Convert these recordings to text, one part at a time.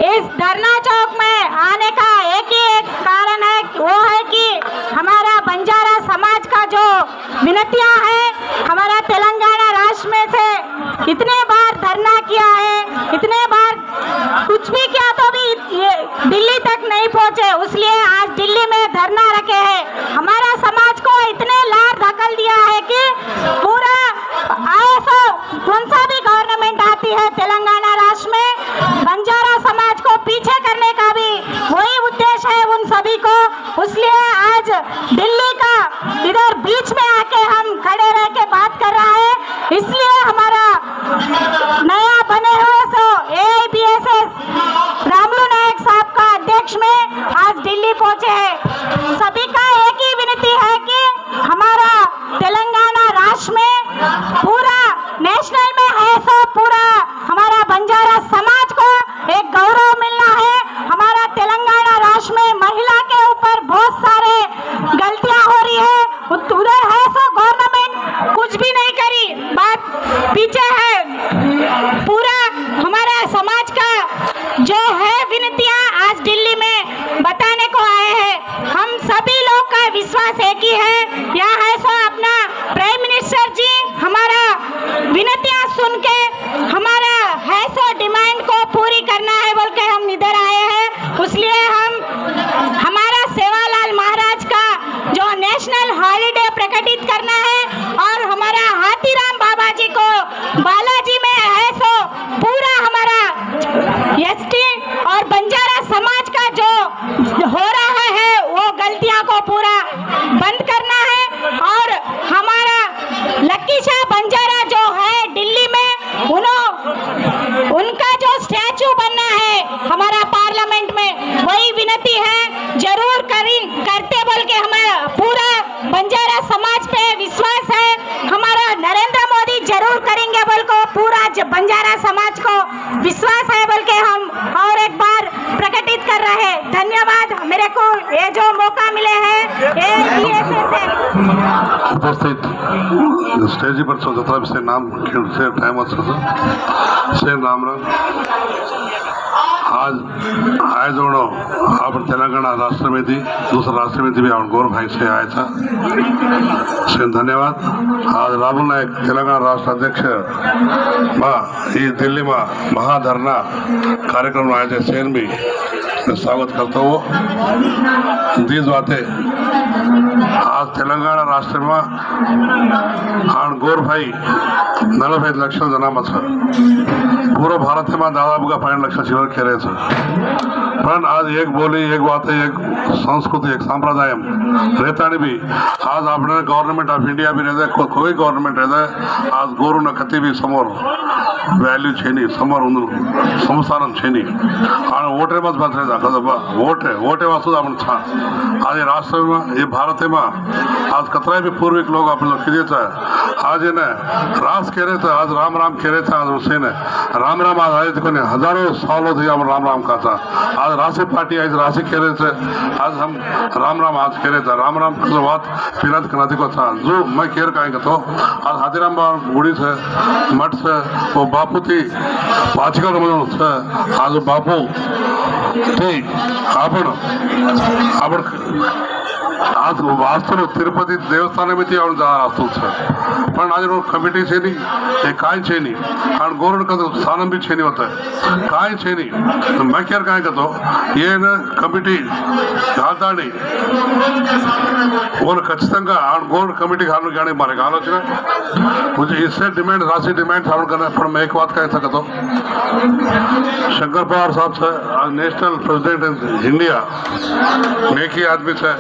इस धरना चौक में आने का एक ही एक कारण है, वो है कि हमारा बंजारा समाज का जो विनतियां हैं, हमारा तेलंगाना राष्ट्र में से इतने बार धरना किया है, इतने बार कुछ भी किया तो भी ये दिल्ली तक नहीं पहुंचे, इसलिए आज दिल्ली में धरना रखे हैं। हमारा समाज को इतने लार धकल दिया है कि पूरा ऐसा कौन सा भी गवर्नमेंट आती है तेलंगाना राष्ट्र में, बंजारा समाज को पीछे करने का भी वही उद्देश्य है उन सभी को। इसलिए आज दिल्ली का इधर बीच में आके हम खड़े रह के बात कर रहा है, इसलिए हमारा नया बने हुए AIBSS रामलू नायक साहब का अध्यक्ष में आज दिल्ली पहुंचे हैं। सभी का एक ही विनती है कि हमारा तेलंगाना राष्ट्र में पूरा नेशनल में है सो पूरा हमारा बंजारा समाज को एक गौरव मिलना है। हमारा तेलंगाना राष्ट्र में महिला के ऊपर बहुत सारे गलतियां हो रही है, उधर है सो गवर्नमेंट कुछ भी नहीं करी, बात पीछे है। पूरा हमारा समाज का जो है विनतियां आज दिल्ली में बताने को आए हैं। हम सभी लोग का विश्वास एक ही है, यहाँ है सो अपना प्राइम मिनिस्टर जी हमारा विनतियां सुन के हमारा है सो डिमांड को पूरी करना है बोल के हम इधर आए हैं। इसलिए हम हमारा सेवालाल महाराज का जो नेशनल हॉलीडे प्रकटित करना है और हमारा हाथीराम बाबा जी को बालाजी में है सो पूरा हमारा ST और बंजारा समाज का जो हो रहा है वो गलतियां को पूरा बंद करना है। और हमारा लक्की शाह बंजारा जो है दिल्ली में उनका जो स्टैचू बनना है हमारा पार्लियामेंट में, वही विनती है जरूर करते बोल के हमारा पूरा बंजारा समाज पे विश्वास है। हमारा नरेंद्र मोदी जरूर करेंगे बोल को पूरा बंजारा समाज को विश्वास है बोल के हम और एक बार प्रकटित कर रहे हैं। धन्यवाद, मेरे को ये जो मौका मिले हैं उपस्थित स्टेज पर स्वतंत्र से नाम से टाइम से राम आज आए दोनों आप तेलंगाना राष्ट्र समिति दूसरा राष्ट्र समिति भी आप गौरव भाई से आया था, से धन्यवाद। आज रामलू नायक तेलंगाना राष्ट्र अध्यक्ष ये दिल्ली में महाधरना कार्यक्रम आए थे, सेन भी स्वागत करता हूँ। दीज बातें आज तेलंगाना राष्ट्र में आन गौर भाई 45 లక్షల జనాభా సార్ पूरा भारत में दादापुगा 5 లక్షల చివరి खेरे पण आज एक बोली एक बात एक संस्कृति एक संप्रदाय रहता नहीं भी आज अपने गवर्नमेंट ऑफ इंडिया भी रहता है, कोई गवर्नमेंट रहता है आज गोरु न कति भी समोर वैल्यू छेनी समोर संस्थान छेनी आणि वोटे मत बात रहता कदा वोटे वास्तु आपण छा आज राष्ट्र में ये भारत में आज कतरा भी पूर्विक लोग अपन लोग किए थे आज ने रास कह रहे थे, आज राम राम कह रहे थे, आज उसे ने राम राम आज आए थे हजारों सालों थे हम राम राम का था। आज राशि पार्टी आज राशि कह रहे थे, आज हम राम राम आज कह रहे थे, राम राम की बात पिनत कनाती को था जो मैं कह कहेंगे तो आज हाथीराम गुड़ी से मठ से वो बापू थी पाचिकल से आज बापू थी आपण आज वास्तव तिरुपति देवस्थान में थी रास्तू पण आज कमिटी छे नहीं काय छे नहीं और गवर्नमेंट का स्थान भी छे नहीं होता है काय छे नहीं। तो मैं क्या कहेंगे तो ये न कमिटी राजधानी और खचिతంగా गवर्नमेंट कमिटी गाने मारे आलोचना मुझे इससे डिमांड राशि डिमांड सामने करना पर मैं एक बात कह सकता हूँ शंकर पवार साहब से आज नेशनल प्रेसिडेंट इंडिया नेकी आदमी से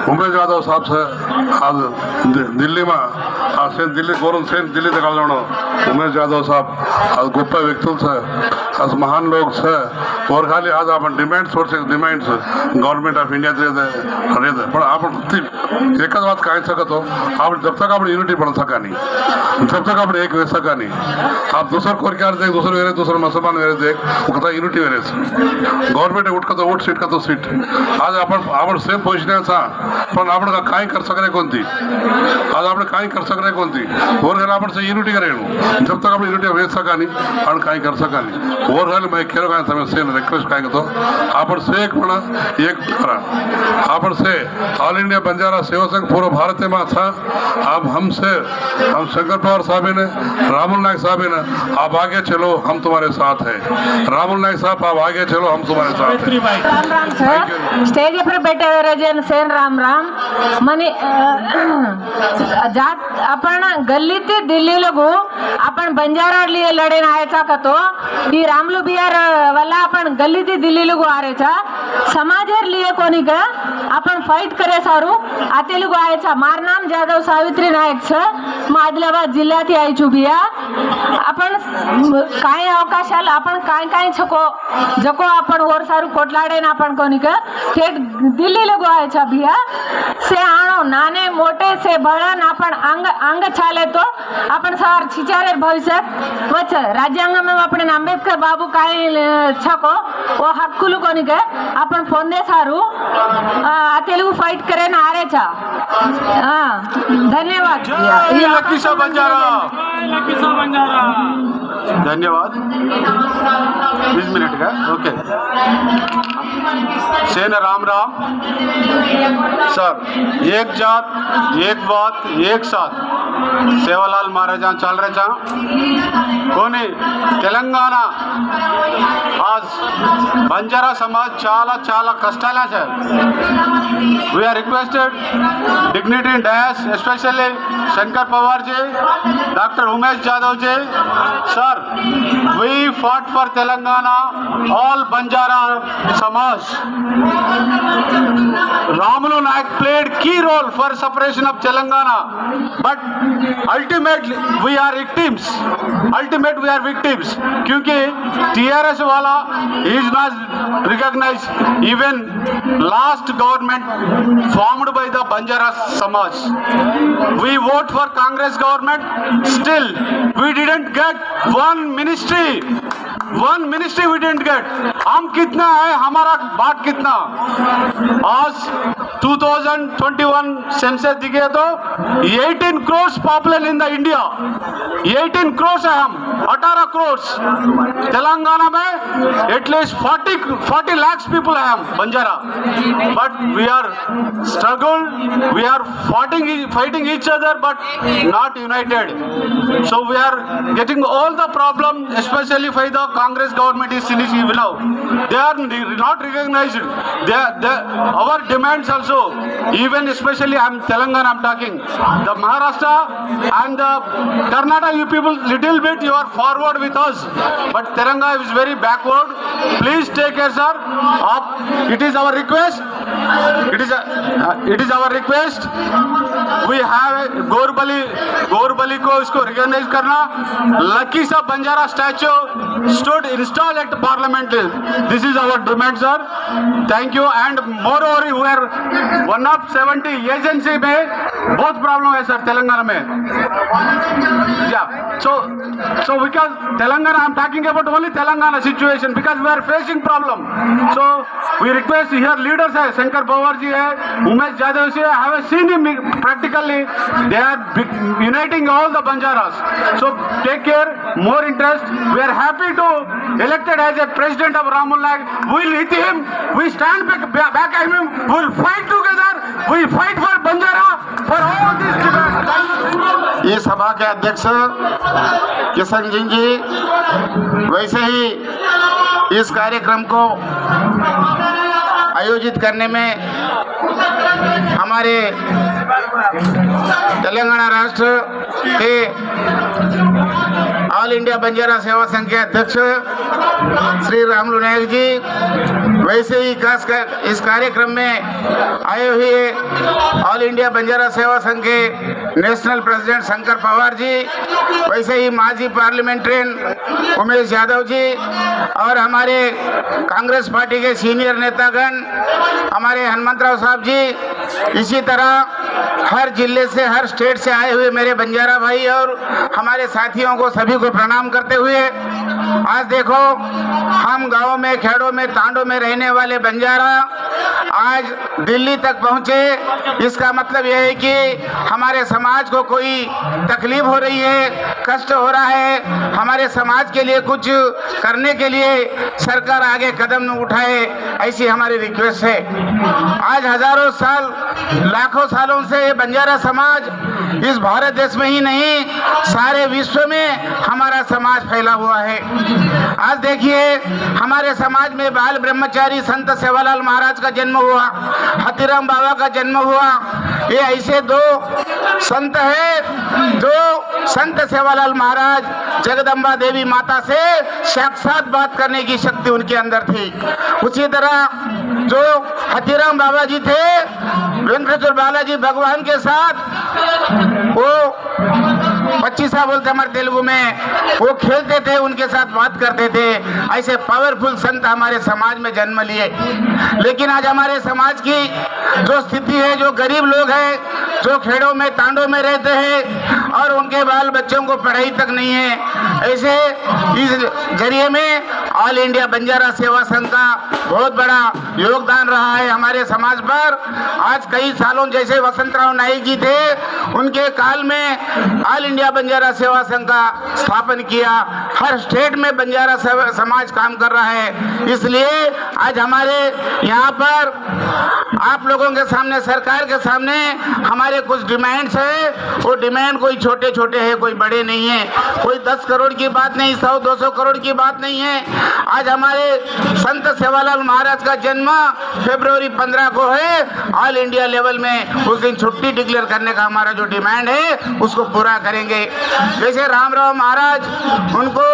उमेश यादव साहब से आज दिल्ली में आज से दिल्ली गौरव से दिल्ली तक उमेश यादव साहब आज गोप्य व्यक्ति से आज महान लोग से और खाली आज आपण डिमांड्स गव्हर्नमेंट ऑफ इंडिया पण आपण एकच बात काय सकत हो, आपण जब तक आपण यूनिटी बन सका नहीं, जब तक आपण एक वे सका नहीं, आप दूसर कोर क्या देख, दूसरे वेरे दूसरे मुसलमान वेरे देख, वो कथा यूनिटी वेरे गव्हर्नमेंट उठ का तो वोट, सीट का तो सीट, आज आपण सेम पोजिशन सा पण आपण का काय कर सकरे कोणती, आज आपण काय कर सकरे कोणती, और घर आपण से यूनिटी करे, जब तक आपण यूनिटी वे सका नहीं आपण काय कर सका नहीं, और घर मैं केरो काय समय से रिक्वेस्ट काय करतो, आपण से एक म्हणा एक करा, आपण से ऑल इंडिया बंजारा सेवा संघ पूरा भारत में था, अब हम शंकर पवार साहब ने, रामुल नायक साहब ने, आप आगे चलो हम तुम्हारे साथ हैं, रामुल नायक साहब आप आगे चलो हम तुम्हारे साथ हैं। राम राम सर, स्टेज पर बैठे हुए रजन सेन राम राम मनी जात आपण गल्ली ते दिल्ली लगू आपण बंजारा लिए लढे आयचा का तो ही रामलू बिहार वाला आपण गल्ली ते दिल्ली लगू आरेचा समाजर लिए कोणी का आपण फाईट करे सारू आते लगू आयचा मार नाम जाधव सावित्री नायक छ आदिलाबाद जिल्ह्यात यायचू बिया आपण काय अवकाशाला आपण काय काय छको जको आपण वर सारू कोटलाडे ना आपण कोणी का थेट दिल्ली लगू आयचा बिया से आणो नाने मोटे से बळन आपण अंग छाले तो आपण सार छिचारे भविष्यात वच राज्यांग में आपण आंबेडकर बाबू काय छको वो हक्कुलु कोणी का आपण फोंदे सारू तेलुगु फाइट करे ना आरेचा धन्यवाद। लकीसा बंजारा धन्यवाद 20 मिनट का ओके सेन राम राम सर एक जात एक बात एक साथ सेवालाल महाराजा चल रहे था कोनी तेलंगाना आज बंजारा समाज चाला चाला कष्टाला है we are requested dignity in dash especially Shankar Pawar ji doctor Umesh Yadav ji sir we fought for Telangana all Banjara samaj Ramulu Nayak played key role for separation of Telangana but ultimately we are victims क्योंकि TRS वाला is not recognized even last government formed by the Banjara Samaj we vote for Congress government still we didn't get one ministry we didn't get हम कितना है हमारा बाट कितना आज 2021 census दिखे तो 18 crores population in the India 18 crores है हम 18 crores तेलंगाना में एटलीस्ट 40 lakhs people है हम Banjara but we are struggled we are fighting each other but not united so we are getting all the problem especially for the Congress government is initiative now they are not recognized our demands also even especially Telangana I'm talking the Maharashtra and the Karnataka you people little bit you are forward with us but Telangana is very backward please take care sir it is our request it is our request we have गौरबली को इसको recognise करना lucky सा Banjara statue stood installed at parliament this is our demand sir thank you and moreover we are one of 70 agency में बहुत problem है sir Telangana में yeah so because Telangana I'm talking about only Telangana situation because we are facing problem so we request here leaders है शंकर पवार जी है उमेश यादव जी I have seen him practically they are uniting all the Banjaras so take care more interest we are happy to elected as a president of Ramul Nayak we will hit him we stand back at him we will fight together we fight for Banjara for all these demands ये सभा के अध्यक्ष किशन सिंह जी वैसे ही इस कार्यक्रम को आयोजित करने में हमारे तेलंगाना राष्ट्र के ऑल इंडिया बंजारा सेवा संघ के अध्यक्ष श्री रामलू नायक जी, वैसे ही इस कार्यक्रम में आए हुए ऑल इंडिया बंजारा सेवा संघ के नेशनल प्रेसिडेंट शंकर पवार जी, वैसे ही माजी पार्लियामेंट्रियन उमेश यादव जी और हमारे कांग्रेस पार्टी के सीनियर नेतागण हमारे हनुमंतराव साहब जी, इसी तरह हर जिले से हर स्टेट से आए हुए मेरे बंजारा भाई और हमारे साथियों को सभी को प्रणाम करते हुए, आज देखो हम गाँव में, खेड़ों में, तांडों में रहने वाले बंजारा आज दिल्ली तक पहुँचे। इसका मतलब यह है कि हमारे समाज को कोई तकलीफ हो रही है, कष्ट हो रहा है, हमारे समाज के लिए कुछ करने के लिए सरकार आगे कदम उठाए, ऐसी हमारी रिक्वेस्ट है। आज हजारों साल, लाखों सालों से ये बंजारा समाज इस भारत देश में ही नहीं सारे विश्व में हमारा समाज फैला हुआ है। आज देखिए हमारे समाज में बाल ब्रह्मचारी संत सेवालाल महाराज का जन्म हुआ, हाथीराम बाबा का जन्म हुआ। ये ऐसे दो संत है जो संत सेवालाल महाराज जगदम्बा देवी माता से साक्षात बात करने की शक्ति उनके अंदर थी। उसी तरह जो हाथीराम बाबा जी थे, वेंकटेश्वर बालाजी भगवान के साथ वो 25 बोलते हमारे तेलुगु में, वो खेलते थे, उनके साथ बात करते थे। ऐसे पावरफुल संत हमारे समाज में जन्म लिए। लेकिन आज हमारे समाज की जो स्थिति है, जो गरीब लोग हैं, जो खेड़ों में, तांडों में रहते हैं और उनके बाल बच्चों को पढ़ाई तक नहीं है, ऐसे इस जरिए में ऑल इंडिया बंजारा सेवा संघ का बहुत बड़ा योगदान रहा है हमारे समाज पर। आज कई सालों, जैसे वसंतराव नाईक जी थे, उनके काल में ऑल इंडिया बंजारा सेवा संघ का स्थापन किया। हर स्टेट में बंजारा समाज काम कर रहा है। इसलिए आज हमारे यहाँ पर आप लोगों के सामने, सरकार के सामने हमारे कुछ डिमांड्स है। वो डिमांड कोई छोटे छोटे है, कोई बड़े नहीं है, कोई 10 करोड़ की बात नहीं, 100-200 करोड़ की बात नहीं है। आज हमारे संत सेवालाल महाराज का जन्म फरवरी 15 को है। ऑल इंडिया लेवल में उस दिन छुट्टी डिक्लेयर करने का हमारा जो डिमांड है उसको पूरा करेंगे। जैसे रामराव महाराज, उनको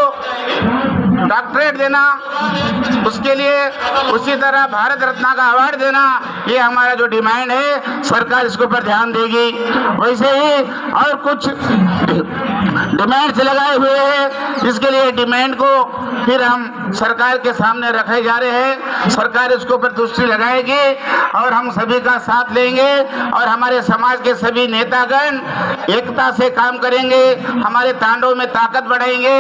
डॉक्टरेट देना, उसके लिए उसी तरह भारत रत्न का अवार्ड देना, ये हमारा जो डिमांड है, सरकार इसके ऊपर ध्यान देगी। वैसे ही और कुछ डिमांड्स लगाए हुए हैं, इसके लिए डिमांड को फिर हम सरकार के सामने रखे जा रहे हैं। सरकार इसके ऊपर दृष्टि लगाएगी और हम सभी का साथ लेंगे और हमारे समाज के सभी नेतागण एकता से काम करेंगे, हमारे तांडों में ताकत बढ़ाएंगे।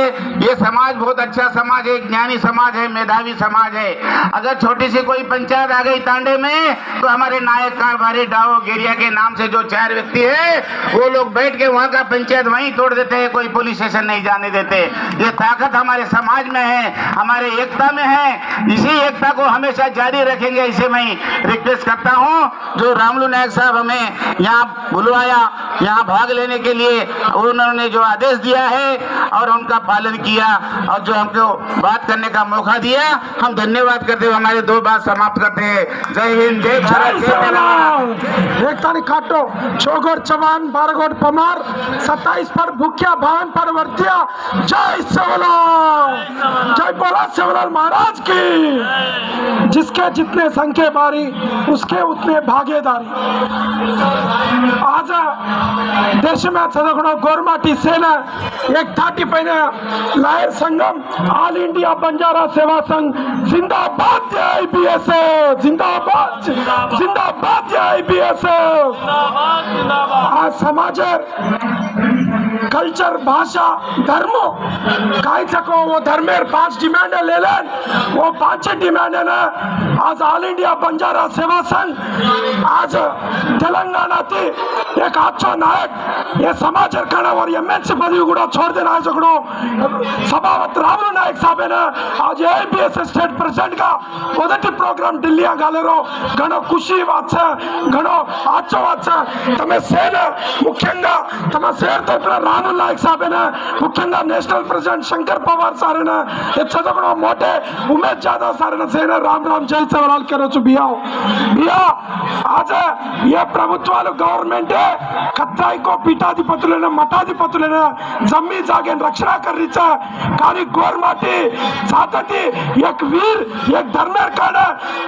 ये समाज बहुत अच्छा समाज है, ज्ञानी समाज है, मेधावी समाज है। अगर छोटी सी कोई पंचायत आ गई तांडे में, तो हमारे नायक कारभारी डाओ गेरिया के नाम से जो 4 व्यक्ति है, वो लोग बैठ के वहाँ का पंचायत वहीं तोड़ देते हैं, कोई पुलिस स्टेशन नहीं जाने देते। ये ताकत हमारे समाज में है, हमारे एकता में है। इसी एकता को हमेशा जारी रखेंगे, इसे मैं रिक्वेस्ट करता हूँ। जो रामलू नायक साहब हमें यहाँ बुलवाया, यहाँ भाग लेने के लिए, उन्होंने जो आदेश दिया है और उनका पालन किया और जो हमको बात करने का मौका दिया, हम धन्यवाद करते हुए हमारे 2 बात समाप्त करते हैं। जय हिंद, जय भारत, जय तेलंगाना। एक तारीख काटो, 6 गोट चवान, 12 गोट पमार, 27 पर भूखिया, भावन पर वर्तिया। जय सेवालाल, जय बोला सेवालाल महाराज की। जिसके जितने संख्या बारी, उसके उतने भागीदारी। आज देश में चदगुण गोरमाटी सेना एक 30 पैने लायर संगम ऑल इंडिया बंजारा सेवा संघ जिंदाबाद, जय बीएसएफ जिंदाबाद, जिंदाबाद जय बीएसएफ। आज समाजर कल्चर, भाषा, धर्म काय सको वो धर्मेर 5 डिमांड ले लेन, वो 5 डिमांड ना आज ऑल इंडिया बंजारा सेवा संघ आज तेलंगाना थी एक अच्छो नायक ये समाज और एमएलसी पदवी కూడా छोड़ देना है। जगड़ो सभावत रामलू नायक साहब ने आज एबीएस स्टेट प्रेसिडेंट का मोदटी प्रोग्राम दिल्ली गालेरो घणो खुशी बात है, घणो आचो बात है। तमे सेना मुख्यंगा तमे शेर तरफ रामुल नाईक साहेब मुख्य नेशनल प्रेसिडेंट शंकर पवार सारे मोटे उमेश जाधव सारे से राम राम जय सेवलाल करो भैया भैया आज ये प्रभुत्वाలు गवर्नमेंट कत्राई को पीठाधिपतुलने मठाधिपतुलने जमी जागे रक्षणा कर रही है కానీ గోర్మాటి సాతతి एक वीर एक धर्मेर काढ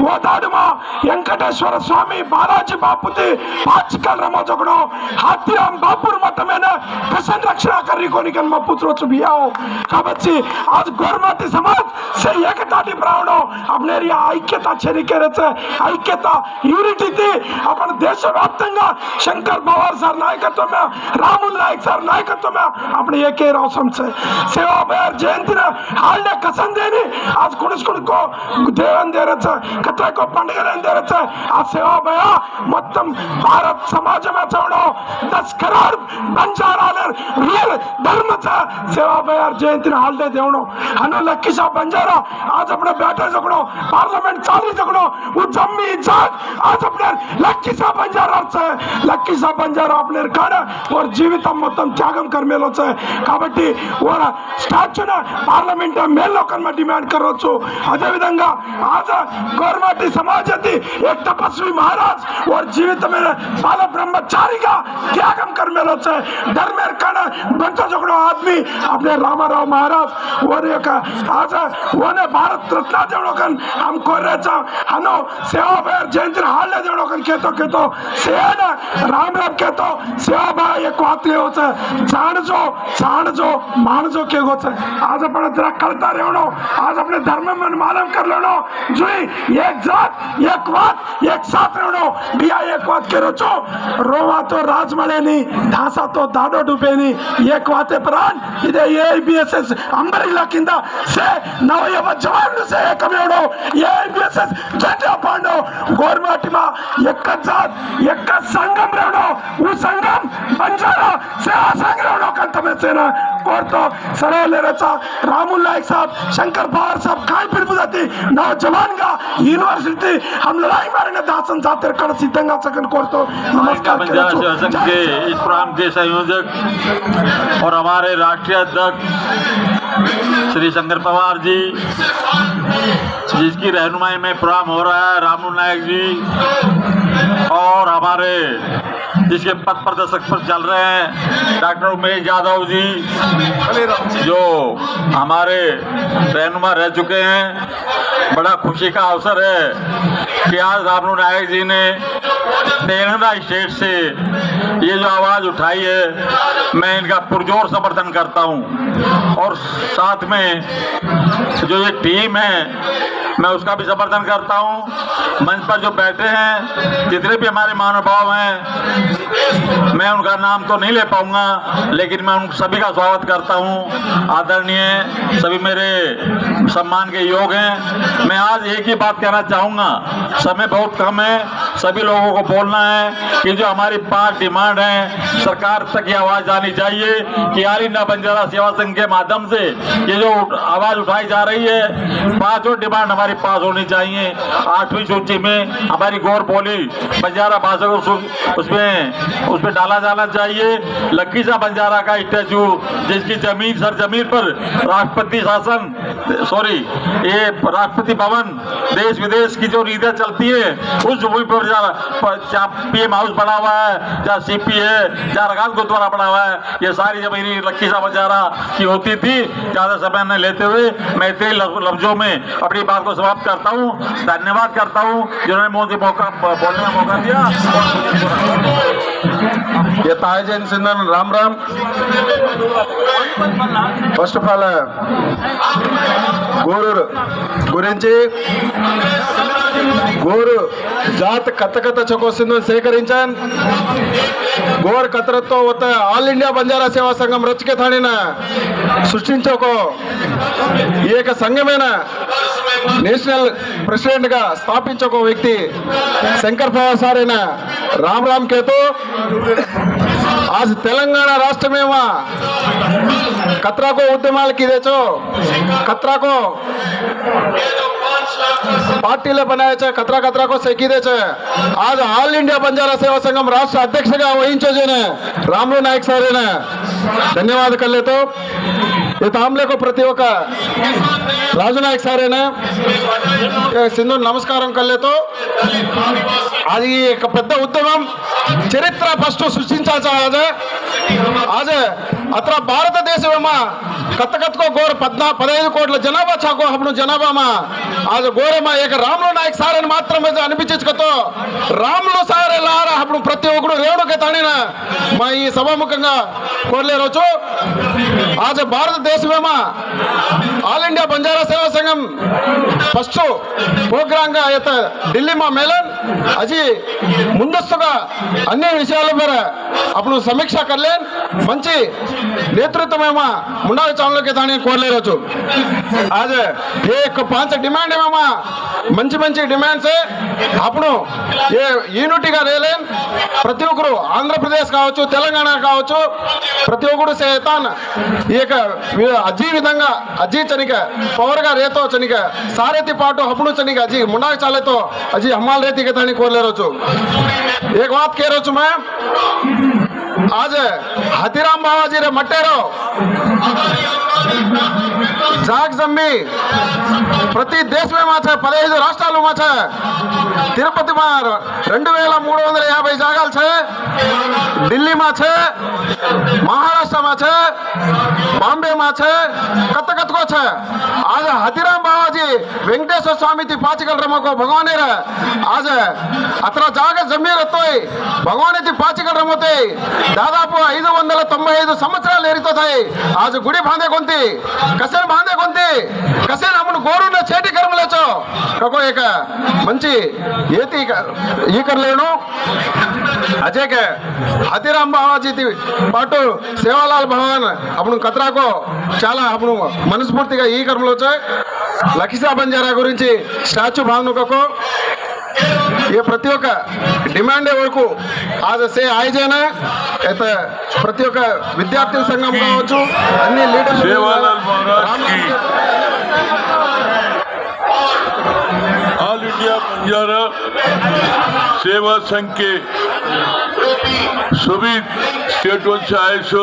वो दाडमा वेंकटेश्वर स्वामी बालाजी बापुती पाचकल रमो जगड़ो हाथीराम बापुर मठमेने कसन रक्षणा करी कोनी कन मपुत्रो बियाओ काबच्ची आज गोरमाटी समाज से एकताटी प्रावणो अपने रिया ऐक्यता छेरी केरेचे ऐक्यता यूनिटी थी अपन देशव्याप्तंगा शंकर पवार सर नायकत्व में रामुल नाईक सर नायकत्व में अपने एक रोशन से सेवा बेर जयंती हालने कसन देनी आज को देवन दे रहे कतरे को पंडगे दे रहे आ सेवा भया మొత్తం भारत समाज में चौड़ो 10 करोड़ बंजारा रियल धर्म से सेवा भया जयंती हालडे देवनो हनु लक्की साहब बंजारा आज अपने बैठे जगड़ो पार्लियामेंट चाली जगड़ो वो जम्मी जाग आज अपने लक्की साहब बंजारा अपने काड़ा और जीवित మొత్తం త్యాగం కర్మేలో కాబట్టి और స్టాచ్యూ పార్లమెంట్ మేల్లో కర్మ డిమాండ్ కరవచ్చు అదే విధంగా आज गोरमाटी समाज एक तपस्वी महाराज और जीवित में बाल ब्रह्मचारी का त्यागम कर मेलो धर्मेर कण बंचा जगड़ो आदमी अपने रामाराव महाराज और एक आज वने भारत रत्न देवड़ोकन हम को रहे हनो सेवा बेर जयंती हालने देवड़ोकन केतो सेन राम राम केतो सेवा बा एक बात ले होता छाणजो मानजो के होता आज अपन जरा कलता रहनो आज अपने धर्म में मालूम कर लेनो जुई एक जात एक बात एक साथ रहनो बिया एक बात करो छो रोवा तो राजमले नी धासा तो दाडो डूबे नी एक बाते प्राण इधे एबीएसएस अंबरिला किंदा से नवयुव जवान से कमेडो एबीएसएस जटा पांडो गोरमाटी मा एक जात एक संगम रहनो वो संगम बंजारा से संग रहनो कंतमे सेना कोर्तो सरल रचा रामुल नाईक साहब शंकर पवार साहब काय फिर बुझाती नौजवान का यूनिवर्सिटी हम लड़ाई मारने दासन जाते कर सिद्धंगा सकन कोर्तो नमस्कार बंजारा सेवा संघ के इस प्रोग्राम के संयोजक और हमारे राष्ट्रीय अध्यक्ष श्री शंकर पवार जी जिसकी रहनुमाई में प्रोग्राम हो रहा है रामुल नाईक जी और हमारे जिसके पथ प्रदर्शक पर चल रहे हैं डॉक्टर उमेश यादव जी जो हमारे रहनुमा रह चुके हैं। बड़ा खुशी का अवसर है कि आज रामुल नाईक जी ने तेलंगाना स्टेट से ये जो आवाज़ उठाई है मैं इनका पुरजोर समर्थन करता हूँ और साथ में जो ये टीम है मैं उसका भी समर्थन करता हूँ। मंच पर जो बैठे हैं जितने भी हमारे महानुभाव हैं मैं उनका नाम तो नहीं ले पाऊंगा लेकिन मैं उन सभी का स्वागत करता हूँ। आदरणीय सभी मेरे सम्मान के योग हैं। मैं आज एक ही बात कहना चाहूँगा, समय बहुत कम है, सभी लोगों को बोलना है कि जो हमारी 5 डिमांड हैं सरकार तक ये आवाज़ जानी चाहिए कि ऑल इंडिया बंजारा सेवा संघ के माध्यम से ये जो आवाज़ उठाई जा रही है 5 डिमांड हमारी पास होनी चाहिए। 8वीं सूची में हमारी गौर बोली बंजारा भाषा को उसमें डाला जाना चाहिए। लक्की साहब बंजारा का स्टैचू जिसकी जमीन सरजमीन पर राष्ट्रपति भवन देश विदेश की जो नीतियाँ चलती है उस भूमि पर जहाँ PM हाउस बना हुआ है, जहाँ CP है, जहाँ रगात गुरुद्वारा बना हुआ है, ये सारी जमीन लक्की साहब बंजारा की होती थी। ज़्यादा समय न लेते हुए मैं इतने लफ्जों में अपनी बात को समाप्त करता हूँ। धन्यवाद करता हूँ जिन्होंने मुझे बोलने का मौका दिया। ये ताजन सिंधन Ram Ram. First of all గోరు గురించి గోరు జాత్ కథ చకోసిందో సేకరించాన్ గోర్ కథరతో వత ఆల్ ఇండియా బంజారా సేవా సంఘం రచకే థానిన సృష్టించోకో ఏక సంఘమైన నేషనల్ प्रेसिडेंट का स्थापिंचको व्यक्ति शंकर पवार सारे राम राम कहतो आज तेलंगाना राष्ट्र में वहाँ कतरा को उद्यमाल की देचो कतरा को पार्टी ले बनाए कतरा को सेकी दे आज ऑल इंडिया बंजारा सेवा संघम राष्ट्र अध्यक्ष का वही रामुल नाईक सारे ధన్యవాద కళ్ళతో ఈ తాంబలేకు ప్రతి ఒక్క రాజు నాయక్ సారేనా సింధు నమస్కారం కళ్ళతో అది ఒక పెద్ద ఉద్యమం చరిత్ర ఫస్ట్ సృష్టించాల్సి आज अत्र भारत देश में कत्त को गोर 15 कोट्ల जनाभा छाको अपने जनाभा में आज गोरे में एक रामलो नायक सार मात्र अनिपिंचो रामलो सार लारा अपने प्रति रेवण के ताणीना मैं सभामुखंगा कोरले रोचु आज भारत देश में ऑल इंडिया बंजारा सेवा संघम फस्ट प्रोग्राम दिल्ली में मेलन अजी मुंदस्तुगा अन्य विषयाल पर अपने समीक्षा कर ले मंची नेतृत्व में मुंडा चावल के ताने कोरले रोचु आज एक 5 डिमांड में मंची मंची डिमांड से अपनो ये यूनिटी का रेले प्रति ओकरू आंध्र प्रदेश कावच्चु तेलंगाणा कावच्चु प्रति ओकरू से तान एक अजी विधंगा अजी चनिक पवर का रेतो चनिक सारेती पाटो अपनु चनिक अजी मुंडा चाले तो अजी हमाल रेती के ताने कोरले रोचु एक बात कह रोचु मैं आज हाथीराम बाबाजी रे मट्टेरो जाग जम्मी प्रति देश में 15 राष्ट्रालू में तिरुपति में 2350 जागाल दिल्ली में महाराष्ट्र में बॉम्बे में कत को आज हाथीराम बाबाजी वेंकटेश्वर स्वामी थी पाचिकल रमो को भगवान आज अत्र जाग जमी रतोय भगवान थी पाचिकल रमोते दादापू 595 संवत्सराल एरितो आज गुड़ी बांधे कोणती कसे बांधे कोणती कसे आपण गोरून चेटी करमलेचो kako एक मंची येती ये कर लेनो अजय के हाथीराम बाबाजी थी पाटू सेवालाल भगवान आपण कतरा को చాలా आपण मनस्फूर्तिगा ఈ करमलोचे लखीसा बंजारा गुరించి स्टैच्यू बांधनुको ये प्रति डिमांड वरकू आज से आयोजन प्रति विद्यार्थी संघम कावच्चु अन्य लीडर्स ऑल इंडिया बंजारा सेवा संघ के सभी स्टेटों से आए सो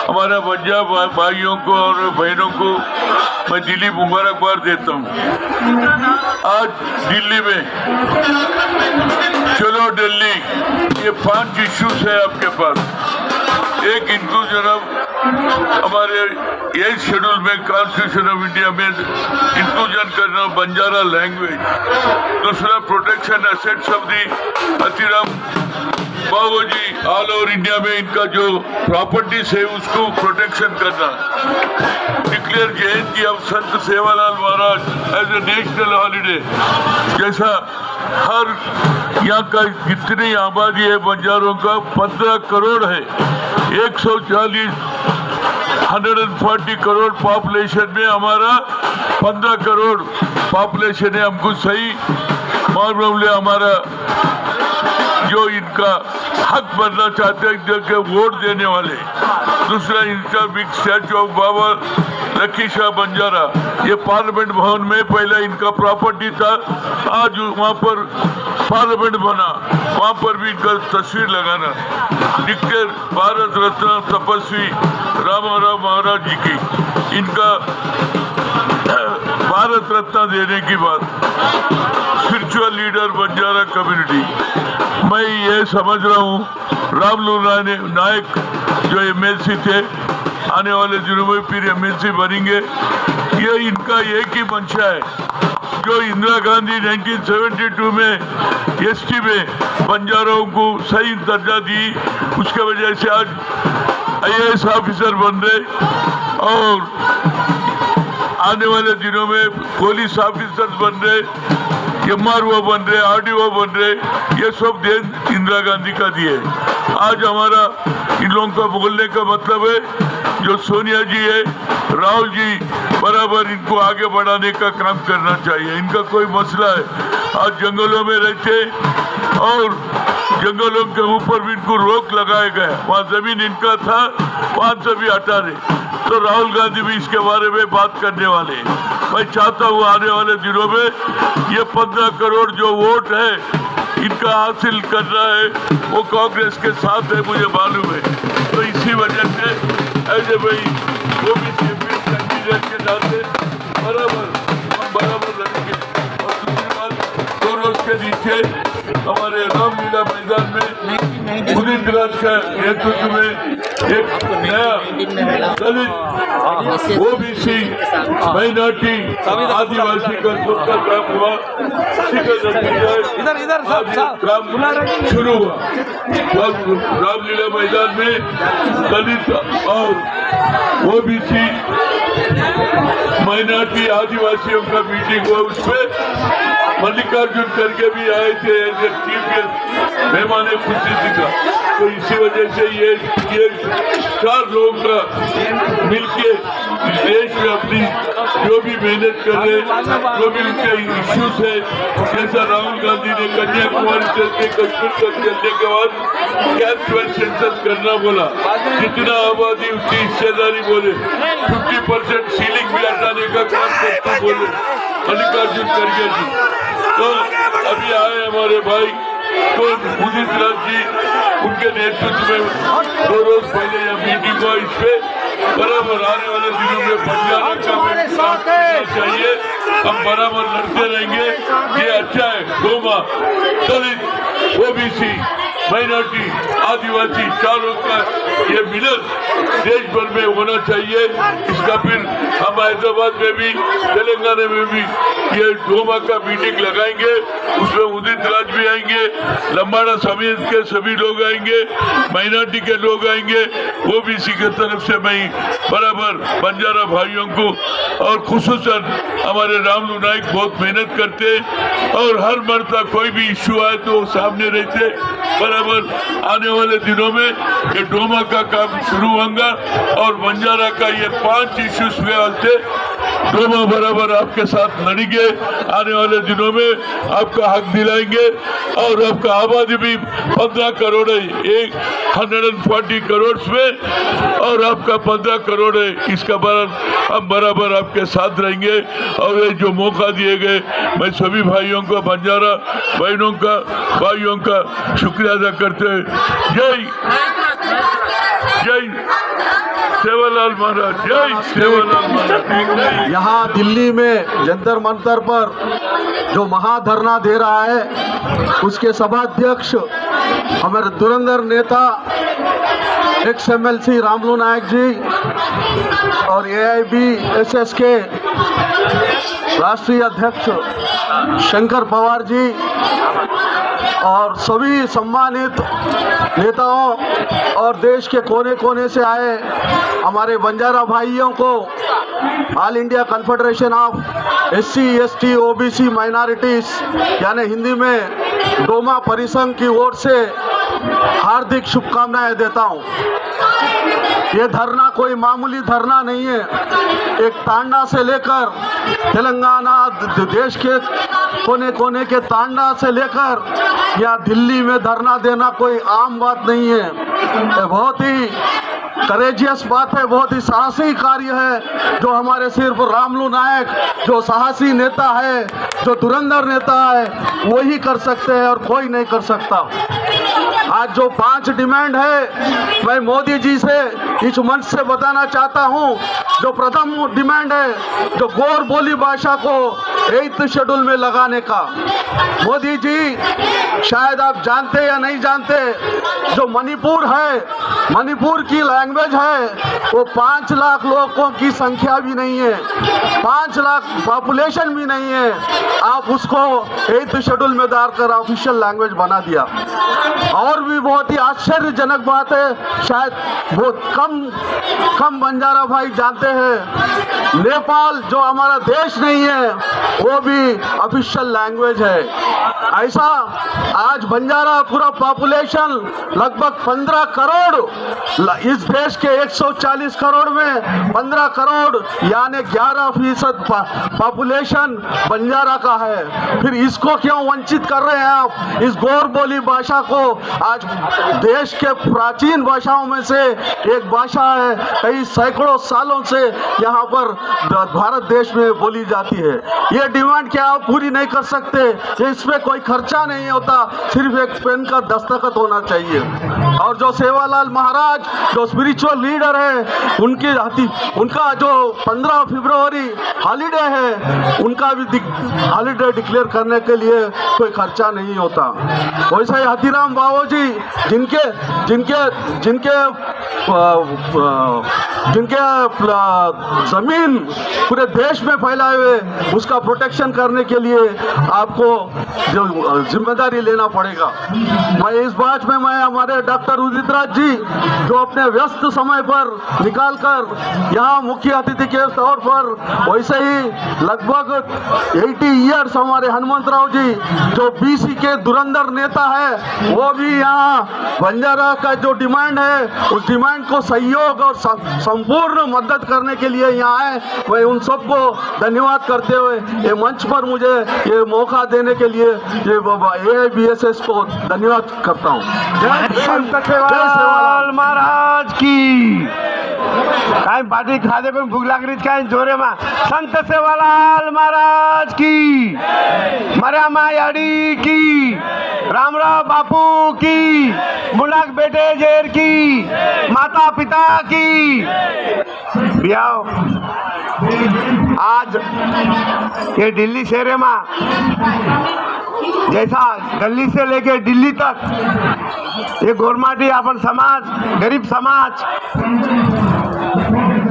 हमारा पंजाब भाइयों को और बहनों को मैं दिल्ली मुबारकबाद देता हूँ। आज दिल्ली में चलो दिल्ली ये 5 इश्यूज है आपके पास। एक इंक्लूजन ऑफ हमारे 8 शेड्यूल में कॉन्स्टिट्यूशन ऑफ इंडिया में इंक्लूजन करना बंजारा लैंग्वेज। दूसरा protection assets of the Hathiram बाबूजी ऑल ओवर इंडिया में इनका जो प्रॉपर्टीज है उसको प्रोटेक्शन करना। Declare Jayanti of Sant Sevalal Maharaj as a national holiday. जैसा हर यहाँ का जितनी आबादी है बंजारों का 15 करोड़ है 140 करोड़ पॉपुलेशन में हमारा 15 करोड़ पॉपुलेशन है। हमको सही मामले हमारा जो इनका हक बनना चाहते हैं कि वोट देने वाले। दूसरा इनका बिग स्टैचू ऑफ बाबा लखीशाह बंजारा ये पार्लियामेंट भवन में पहले इनका प्रॉपर्टी था। आज वहाँ पर पार्लियामेंट बना वहाँ पर भी इनका तस्वीर लगाना। डिक्लेयर भारत रत्न तपस्वी रामाराव महाराज जी की इनका भारत रत्न देने की बात। स्पिरिचुअल लीडर बंजारा कम्युनिटी मैं ये समझ रहा हूँ रामलू नायक जो एमएलसी थे आने वाले दिनों में फिर एमएलसी बनेंगे। ये इनका एक ही मंशा है जो इंदिरा गांधी 1972 में एसटी में बंजारों को सही दर्जा दी उसके वजह से आज आईएएस ऑफिसर बन रहे और आने वाले दिनों में पुलिस ऑफिसर बन रहे MRO बन रहे RDO बन रहे। ये सब देन इंदिरा गांधी का दिए। आज हमारा इन लोगों का बोलने का मतलब है जो सोनिया जी है राहुल जी बराबर इनको आगे बढ़ाने का काम करना चाहिए। इनका कोई मसला है आज जंगलों में रहते और जंगलों के ऊपर भी इनको रोक लगाया गया। वहाँ जमीन इनका था वहाँ से भी हटा रहे तो राहुल गांधी भी इसके बारे में बात करने वाले हैं। मैं चाहता हूँ आने वाले दिनों में ये 15 करोड़ जो वोट है इनका हासिल करना है वो कांग्रेस के साथ है मुझे मालूम है। तो इसी वजह से ऐसे भाई वो भी कैंडिडेट के नाते बराबर हम बराबर लड़ेंगे। और दूसरी बात 2 रोज के नीचे हमारे रामलीला मैदान में उदित राज का नेतृत्व में एक नया दलित ओबीसी माइनॉरिटी आदिवासी का सबका काम हुआ, काम शुरू हुआ। रामलीला मैदान में दलित और ओबीसी माइनॉरिटी आदिवासियों का मीटिंग हुआ। उसमें मल्लिकार्जुन खड़गे भी आए थे एज ए चीफ गेस्ट, मेहमान खुशी दिखा। तो इसी वजह से ये 4 लोगों का मिलके देश में अपनी जो भी मेहनत कर रहे, जो भी उनके इश्यूज है, जैसा राहुल गांधी ने कन्याकुमारी चलते कश्मीर तक चलने के बाद कैश सेंसस करना बोला, जितना आबादी उतनी हिस्सेदारी बोले, 50% सीलिंग भी हटाने का काम करते बोले मल्लिकार्जुन खड़गे जी। तो अभी आए हमारे भाई तो उदित राज जी, उनके नेतृत्व में 2 रोज पहले यह मीटिंग हुआ। इस पे बराबर आने वाले दिनों में बंजारा का चाहिए, हम बराबर लड़ते रहेंगे। ये अच्छा है, गोमा दलित ओबीसी माइनॉरिटी आदिवासी चारों का ये मिलन देश भर में होना चाहिए। इसका फिर हम हैदराबाद में भी तेलंगाना में भी ये डोमा का मीटिंग लगाएंगे, उसमें उदित राज भी आएंगे, लंबाड़ा समिति के सभी लोग आएंगे, माइनॉरिटी के लोग आएंगे, ओबीसी की तरफ से मैं बराबर बंजारा भाइयों को और खुसूसन हमारे रामलू नायक बहुत मेहनत करते और हर मरता कोई भी इश्यू आए तो वो सामने रहते। बराबर आने वाले दिनों में ये डोमा का काम शुरू होगा और बंजारा का ये 5 इश्यूज में आते डोमा बराबर आपके साथ लड़ेंगे। आने वाले दिनों में आपका हक दिलाएंगे और आपका आबादी भी 15 करोड़ है, 140 करोड़ में और आपका 15 करोड़ है, इसका हम बराबर आपके साथ रहेंगे। और ये जो मौका दिए गए मैं सभी भाइयों का बंजारा बहनों का भाइयों का शुक्रिया अदा करते हैं। जय जय सेवालाल महाराज, जय सेवालाल महाराज। यहाँ दिल्ली में जंतर मंतर पर जो महाधरना दे रहा है उसके सभाध्यक्ष हमारे धुरंधर नेता एक्स MLC रामलू नायक जी और AIBSS के राष्ट्रीय अध्यक्ष शंकर पवार जी और सभी सम्मानित नेताओं और देश के कोने कोने से आए हमारे बंजारा भाइयों को all India confederation of SC ST OBC minorities यानी हिंदी में डोमा परिसंघ की ओर से हार्दिक शुभकामनाएं देता हूं। ये धरना कोई मामूली धरना नहीं है। एक तांडा से लेकर तेलंगाना देश के कोने कोने के तांडा से लेकर या दिल्ली में धरना देना कोई आम बात नहीं है। ये बहुत ही करेजियस बात है, बहुत ही साहसी कार्य है जो हमारे सिर्फ रामलू नायक जो साहसी नेता है, जो धुरंधर नेता है, वही कर सकते हैं और कोई नहीं कर सकता। आज जो 5 डिमांड है मैं मोदी जी से इस मंच से बताना चाहता हूं। जो प्रथम डिमांड है जो गोर बोली भाषा को 8th शेड्यूल में लगाने का। मोदी जी शायद आप जानते या नहीं जानते, जो मणिपुर है, मणिपुर की लैंग्वेज है वो 5 लाख लोगों की संख्या भी नहीं है, 5 लाख पॉपुलेशन भी नहीं है। आप उसको 8th शेड्यूल में डालकर ऑफिशियल लैंग्वेज बना दिया। और भी बहुत ही आश्चर्यजनक बात है, शायद बहुत कम बंजारा भाई जानते हैं, नेपाल जो हमारा देश नहीं है वो भी ऑफिशियल लैंग्वेज है। ऐसा आज बंजारा पूरा पॉपुलेशन लगभग 15 करोड़, इस देश के 140 करोड़ में 15 करोड़ यानी 11% पॉपुलेशन बंजारा का है। फिर इसको क्यों वंचित कर रहे हैं आप? इस गोर बोली भाषा को आज देश के प्राचीन भाषाओं में से एक भाषा है, कई सैकड़ों सालों से यहाँ पर भारत देश में बोली जाती है। ये डिमांड क्या आप पूरी नहीं कर सकते, इसमें कोई खर्चा नहीं होता, सिर्फ एक पेन का दस्तखत होना चाहिए। और जो सेवालाल महाराज जो स्पिरिचुअल लीडर है, उनका जो 15 फरवरी हॉलीडे है, उनका भी हॉलीडे डिक्लेयर करने के लिए कोई खर्चा नहीं होता। वैसे ही हाथीराम बाबू जी जिनके जमीन पूरे देश में फैलाए हुए, उसका प्रोटेक्शन करने के लिए आपको जो जिम्मेदारी लेना पड़ेगा। मैं इस बात में हमारे डॉक्टर उदित राज जी जो अपने व्यस्त समय पर निकालकर यहाँ मुख्य अतिथि के तौर पर, वैसे ही लगभग 80 ईयर्स हमारे हनुमंतराव जी जो बीसी के धुरंधर नेता है, वो भी यहाँ बंजारा का जो डिमांड है उस डिमांड को सहयोग और संपूर्ण मदद करने के लिए यहाँ आए। मैं उन सबको धन्यवाद करते हुए ये मंच पर मुझे ये मौका देने के लिए ये AIBSS को धन्यवाद करता हूँ। जय सेवालाल महाराज की। काय पाठी खादे पण भूक लागली काय जोरे मा संत सेवालाल महाराज की, मर्या मायाडी की, रामराव बापू की, मुलाक बेटे जेर की, माता पिता की। बियाओ आज ये दिल्ली शहर में जैसा गली से लेके दिल्ली तक ये गोरमाटी अपन समाज, गरीब समाज,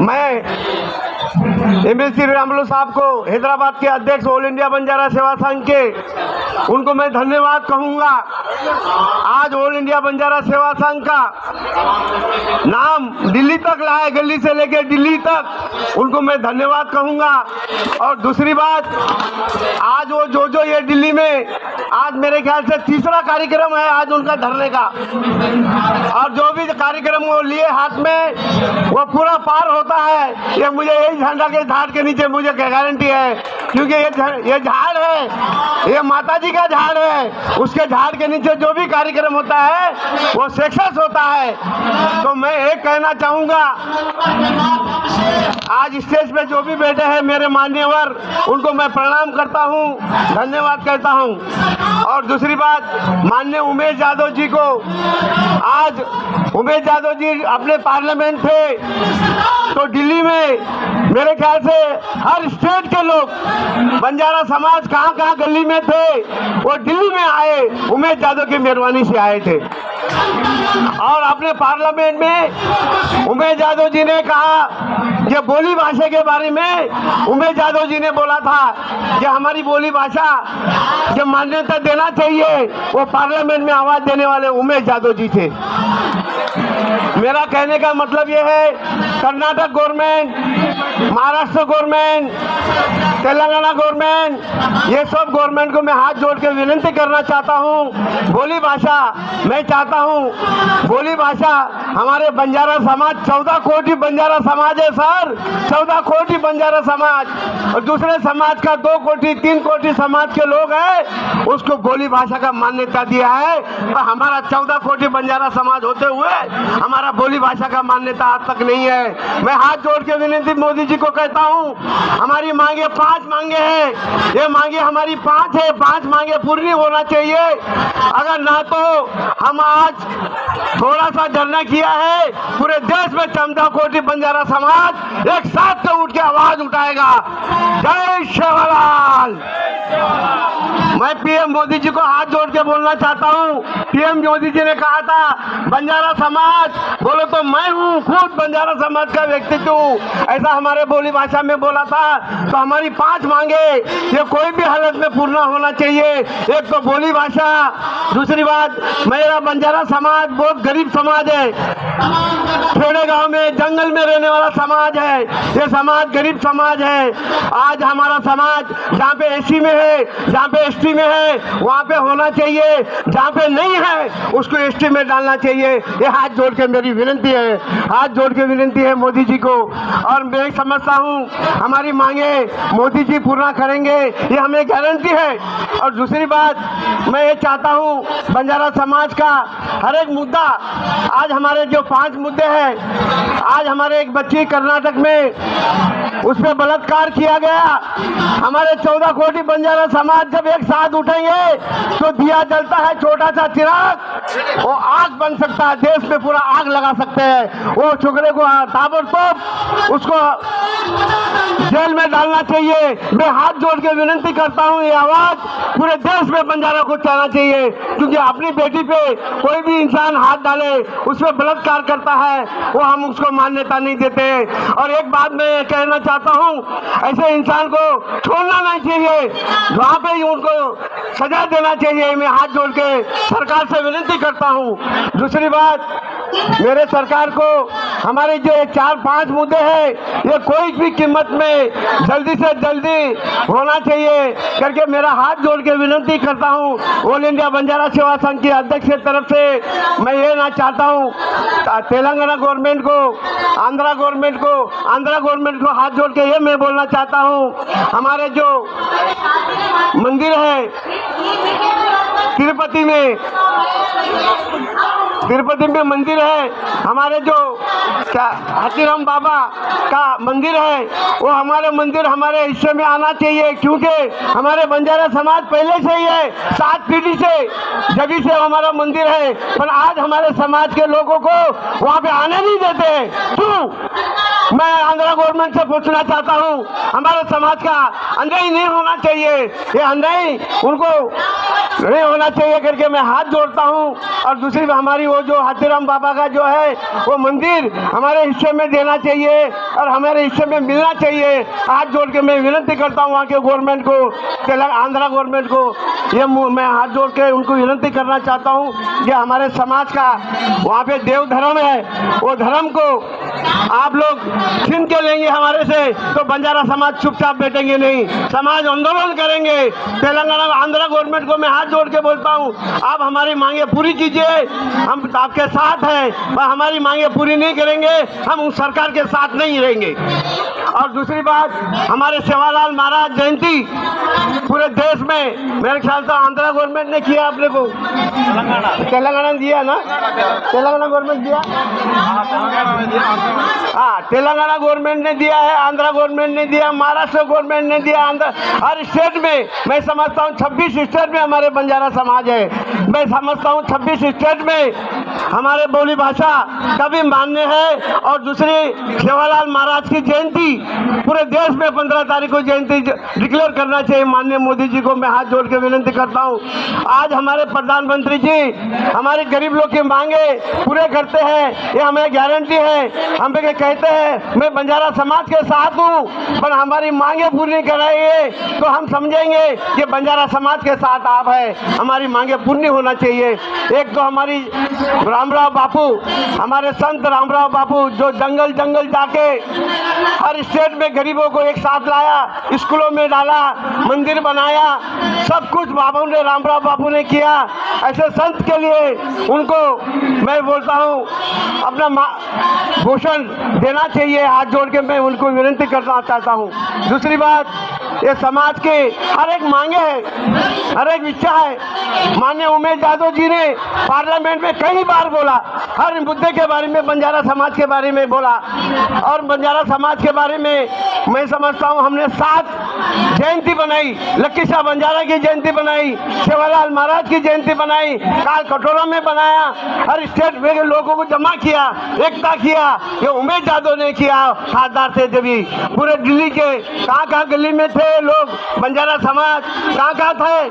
मैं MSC रामलू साहब को, हैदराबाद के अध्यक्ष ऑल इंडिया बंजारा सेवा संघ के, उनको मैं धन्यवाद कहूंगा। आज ऑल इंडिया बंजारा सेवा संघ का नाम दिल्ली तक लाए, गली से लेकर दिल्ली तक, उनको मैं धन्यवाद कहूंगा। और दूसरी बात, आज वो जो ये दिल्ली में आज मेरे ख्याल से तीसरा कार्यक्रम है आज उनका धरने का, और जो भी कार्यक्रम वो लिए हाथ में वो पूरा पार होता है। ये मुझे यही झंडा के झाड़ के नीचे मुझे गारंटी है, क्योंकि ये झाड़ है, ये माता जी का झाड़ है, उसके झाड़ के नीचे जो भी कार्यक्रम होता है वो सक्सेस होता है। तो मैं एक कहना चाहूँगा, आज स्टेज पे जो भी बैठे हैं मेरे मान्यवर, उनको मैं प्रणाम करता हूँ, धन्यवाद करता हूँ। और दूसरी बात, माननीय उमेश यादव जी को, आज उमेश यादव जी अपने पार्लियामेंट थे तो दिल्ली में मेरे ख्याल से हर स्टेट के लोग, बंजारा समाज कहाँ कहाँ गली में थे वो दिल्ली में आए, उमेश यादव की मेहरबानी से आए थे। और अपने पार्लियामेंट में उमेश यादव जी ने कहा कि बोली भाषा के बारे में उमेश यादव जी ने बोला था कि हमारी बोली भाषा जो मान्यता देना चाहिए, वो पार्लियामेंट में आवाज देने वाले उमेश यादव जी थे। मेरा कहने का मतलब ये है, Karnataka government, Maharashtra government, Telangana government, ये सब गवर्नमेंट को मैं हाथ जोड़ के विनती करना चाहता हूँ, बोली भाषा मैं चाहता हूँ, बोली भाषा हमारे बंजारा समाज 14 कोटि बंजारा समाज है सर, 14 कोटि बंजारा समाज, और दूसरे समाज का 2 कोटि 3 कोटि समाज के लोग हैं, उसको बोली भाषा का मान्यता दिया है। तो हमारा 14 कोटि बंजारा समाज होते हुए हमारा बोली भाषा का मान्यता आज तक नहीं है। मैं हाथ जोड़ के विनती मोदी जी को कहता हूँ, हमारी मांगे 5 मांगे हैं, ये मांगे हमारी 5 है, 5 मांगे पूरी होना चाहिए। अगर ना तो हम आज थोड़ा सा धरना किया है, पूरे देश में 14 कोटि बंजारा समाज एक साथ से उठ के आवाज उठाएगा, जय सेवालाल। मैं PM मोदी जी को हाथ जोड़ के बोलना चाहता हूँ, PM मोदी जी ने कहा था बंजारा समाज, बोलो तो मैं हूँ, खुद बंजारा समाज का व्यक्तित्व हूँ, ऐसा हमारे बोली भाषा में बोला था। तो हमारी 5 मांगे ये कोई भी हालत में पूर्ण होना चाहिए। एक तो बोली भाषा, दूसरी बात मेरा बंजारा समाज बहुत गरीब समाज है, खेड़े गांव में जंगल में रहने वाला समाज है, ये समाज गरीब समाज है। आज हमारा समाज जहाँ पे SC में है, जहाँ पे ST एसटी में है वहाँ पे होना चाहिए, जहाँ पे नहीं है उसको एसटी में डालना चाहिए। ये हाथ जोड़ के मेरी विनती है, हाथ जोड़ के विनती है मोदी जी को। और मैं समझता हूँ हमारी मांगे मोदी जी पूरा करेंगे, ये हमें गारंटी है। और दूसरी बात मैं ये चाहता हूँ बंजारा समाज का हर एक मुद्दा, आज हमारे जो 5 मुद्दे हैं, आज हमारे एक बच्ची कर्नाटक में उस पर बलात्कार किया गया, हमारे 14 कोटि बंजारा समाज जब एक साथ उठेंगे तो दिया जलता है छोटा सा चिराग, वो आग बन सकता है, देश में पूरा आग लगा सकते हैं। वो छोकरे को ताबड़तोड़ उसको जेल में डालना चाहिए। मैं हाथ जोड़ के विनती करता हूँ, ये आवाज पूरे देश में बंजारा को जाना चाहिए, क्योंकि अपनी बेटी पे कोई भी इंसान हाथ डाले उस पर बलात्कार करता है, वो हम उसको मान्यता नहीं देते। और एक बात मैं कहना चाहता हूँ, ऐसे इंसान को छोड़ना नहीं चाहिए, वहाँ पे ही उनको सजा देना चाहिए। मैं हाथ जोड़ के सरकार से विनती करता हूँ। दूसरी बात, मेरे सरकार को हमारे जो 4-5 मुद्दे हैं ये कोई भी कीमत में जल्दी से जल्दी होना चाहिए करके मेरा हाथ जोड़ के विनती करता हूँ। ऑल इंडिया बंजारा सेवा संघ की अध्यक्ष की तरफ से मैं ये ना चाहता हूँ तेलंगाना गवर्नमेंट को, आंध्रा गवर्नमेंट को हाथ जोड़ के ये मैं बोलना चाहता हूँ, हमारे जो मंदिर है तिरुपति में मंदिर है, हमारे जो हाथीराम बाबा का मंदिर है, वो हमारे मंदिर हमारे हिस्से में आना चाहिए, क्योंकि हमारे बंजारा समाज पहले से ही है, 7 पीढ़ी से जब से हमारा मंदिर है, पर आज हमारे समाज के लोगों को वहाँ पे आने नहीं देते। क्यों? मैं आंध्रा गवर्नमेंट से पूछना चाहता हूँ, हमारे समाज का अन्याय नहीं होना चाहिए, ये अन्याय उनको नहीं होना चाहिए करके मैं हाथ जोड़ता हूँ। और दूसरी हमारी वो जो हाथीराम बाबा का जो है वो मंदिर हमारे हिस्से में देना चाहिए और हमारे हिस्से में मिलना चाहिए। हाथ जोड़ के मैं विनती करता हूँ वहाँ के गवर्नमेंट को, आंध्रा गवर्नमेंट को, ये मैं हाथ जोड़ के उनको विनती करना चाहता हूँ कि हमारे समाज का वहाँ पे देव धर्म है, वो धर्म को आप लोग छीन के लेंगे हमारे से तो बंजारा समाज चुपचाप बैठेंगे नहीं, समाज आंदोलन करेंगे। तेलंगाना आंध्रा गवर्नमेंट को मैं हाथ जोड़ के बोलता हूँ, आप हमारी मांगे पूरी कीजिए, हम आपके साथ हैं, पर हमारी मांगे पूरी नहीं करेंगे हम उस सरकार के साथ नहीं रहेंगे। और दूसरी बात, हमारे सेवालाल महाराज जयंती पूरे देश में मेरे ख्याल से आंध्रा गवर्नमेंट ने किया, अपने को तेलंगाना ने दिया ना, तेलंगाना गवर्नमेंट दिया, हाँ तेलंगाना गवर्नमेंट ने दिया है, आंध्रा गवर्नमेंट ने दिया, महाराष्ट्र गवर्नमेंट ने दिया। हर स्टेट में मैं समझता हूँ 26 स्टेट में हमारे बंजारा समाज है, मैं समझता हूँ 26 स्टेट में हमारे बोली भाषा का भी मान्य है। और दूसरी सेवालाल महाराज की जयंती पूरे देश में 15 तारीख को जयंती डिक्लेयर करना चाहिए। माननीय मोदी जी को मैं हाथ जोड़ के विनती करता हूँ, आज हमारे प्रधानमंत्री जी हमारे गरीब लोग की मांगे पूरे करते हैं, ये हमें गारंटी है। हम कहते हैं मैं बंजारा समाज के साथ हूँ, पर हमारी मांगे पूरी नहीं कराएंगे तो हम समझेंगे कि बंजारा समाज के साथ आप है, हमारी मांगे पूरी होना चाहिए। एक तो हमारी रामराव बापू, हमारे संत रामराव बापू जो जंगल जंगल जाके हर स्टेट में गरीबों को एक साथ लाया, स्कूलों में डाला, मंदिर बनाया, सब कुछ बाबू ने रामराव बापू ने किया। ऐसे संत के लिए उनको मैं बोलता हूँ अपना भूषण देना चाहिए, हाथ जोड़ के मैं उनको विनती करना चाहता हूँ। दूसरी बात, ये समाज के हर एक मांगे है, हर एक इच्छा है। माननीय उमेश यादव जी ने पार्लियामेंट में कई बार बोला, हर मुद्दे के बारे में बंजारा समाज के बारे में बोला, और बंजारा समाज के बारे में मैं समझता हूँ हमने 7 जयंती बनाई, लक्की शाह बंजारा की जयंती बनाई, सेवालाल महाराज की जयंती बनाई, काल कटोरा में बनाया, हर स्टेट में लोगों को जमा किया, एकता किया। ये उमेश यादव ने किया, खासदार थे जब भी पूरे दिल्ली के कहाँ गली में थे लोग, बंजारा समाज कहाँ थे,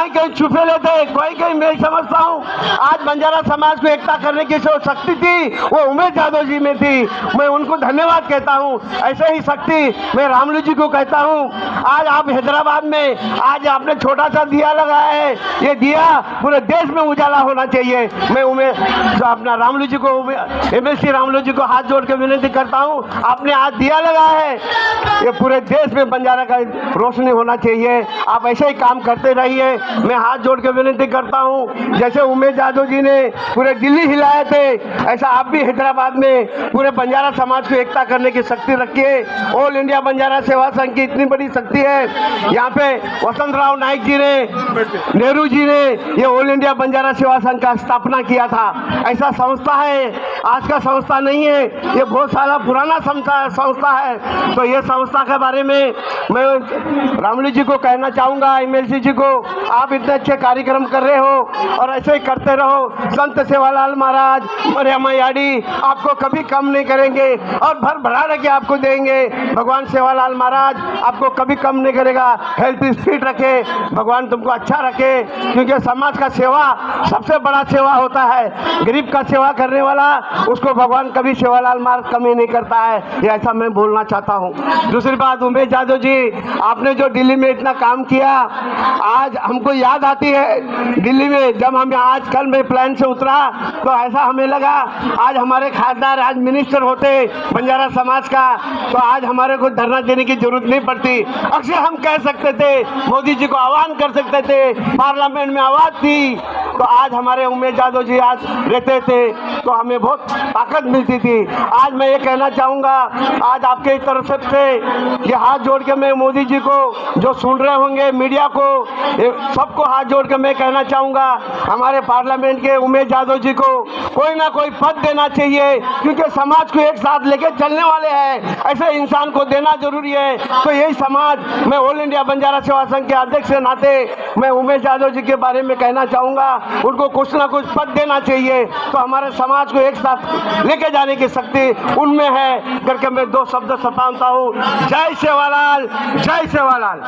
कहीं छुपे लेते, कोई मैं समझता हूँ आज बंजारा समाज को एकता करने की जो शक्ति थी वो उमेश यादव जी में थी, मैं उनको धन्यवाद कहता हूँ। ऐसे ही शक्ति मैं रामलू जी को कहता हूँ। आज आप हैदराबाद में आज आपने छोटा सा दिया लगाया है, ये दिया पूरे देश में उजाला होना चाहिए। मैं अपना रामलू जी को, MLC रामलू जी को हाथ जोड़ के विनती करता हूँ, आपने आज दिया लगाया है, ये पूरे देश में बंजारा का रोशनी होना चाहिए। आप ऐसे ही काम करते करते रहिए। मैं हाथ जोड़ के विनती करता हूँ, जैसे उमेश यादव जी ने पूरे दिल्ली हिलाए थे, ऐसा आप भी हैदराबाद में पूरे बंजारा समाज को एकता करने की शक्ति रखिए। ऑल इंडिया बंजारा सेवा संघ की इतनी बड़ी शक्ति है, यहाँ पे वसंत राव नाइक जी ने, नेहरू जी ने ये ऑल इंडिया बंजारा सेवा संघ का स्थापना किया था। ऐसा संस्था है, आज का संस्था नहीं है, ये बहुत साल पुराना संस्था है। तो ये संस्था के बारे में मैं रामलू जी को कहना चाहूँगा, एमएलसी जी को, आप इतने अच्छे कार्यक्रम कर रहे हो और ऐसे ही करते रहो। संत सेवालाल महाराज, मरियम्मा याडी आपको कभी कम नहीं करेंगे और भर भरा रखे आपको देंगे। भगवान सेवालाल महाराज आपको कभी कम नहीं करेगा। हेल्थ स्पीड रखे, भगवान तुमको अच्छा रखे, क्योंकि समाज का सेवा सबसे बड़ा सेवा होता है। गरीब का सेवा करने वाला, उसको भगवान कभी सेवालाल महाराज कमी नहीं करता है, ये ऐसा मैं बोलना चाहता हूँ। दूसरी बात, उमेश यादव जी, आपने जो दिल्ली में इतना काम किया, आज हमको याद आती है दिल्ली में जब हम आज कल में प्लेन से उतरा तो ऐसा हमें लगा आज हमारे खासदार आज मिनिस्टर होते बंजारा समाज का, तो आज हमारे को धरना देने की जरूरत नहीं पड़ती। अक्सर हम कह सकते थे, मोदी जी को आह्वान कर सकते थे, पार्लियामेंट में आवाज थी, तो आज हमारे उमेश यादव जी आज रहते थे तो हमें बहुत ताकत मिलती थी। आज मैं ये कहना चाहूँगा, आज आपके तरफ से ये हाथ जोड़ के मैं मोदी जी को, जो सुन रहे होंगे मीडिया को, सबको हाथ जोड़ के मैं कहना चाहूँगा, हमारे पार्लियामेंट के उमेश यादव जी को कोई ना कोई पद देना चाहिए, क्योंकि समाज को एक साथ लेके चलने वाले हैं, ऐसे इंसान को देना जरूरी है। तो यही समाज, मैं ऑल इंडिया बंजारा सेवा संघ के अध्यक्ष के नाते मैं उमेश यादव जी के बारे में कहना चाहूँगा, उनको कुछ ना कुछ पद देना चाहिए, तो हमारे समाज को एक साथ लेके जाने की शक्ति उनमें है करके मैं दो शब्द सताता हूँ। जय सेवालाल, जय सेवालाल।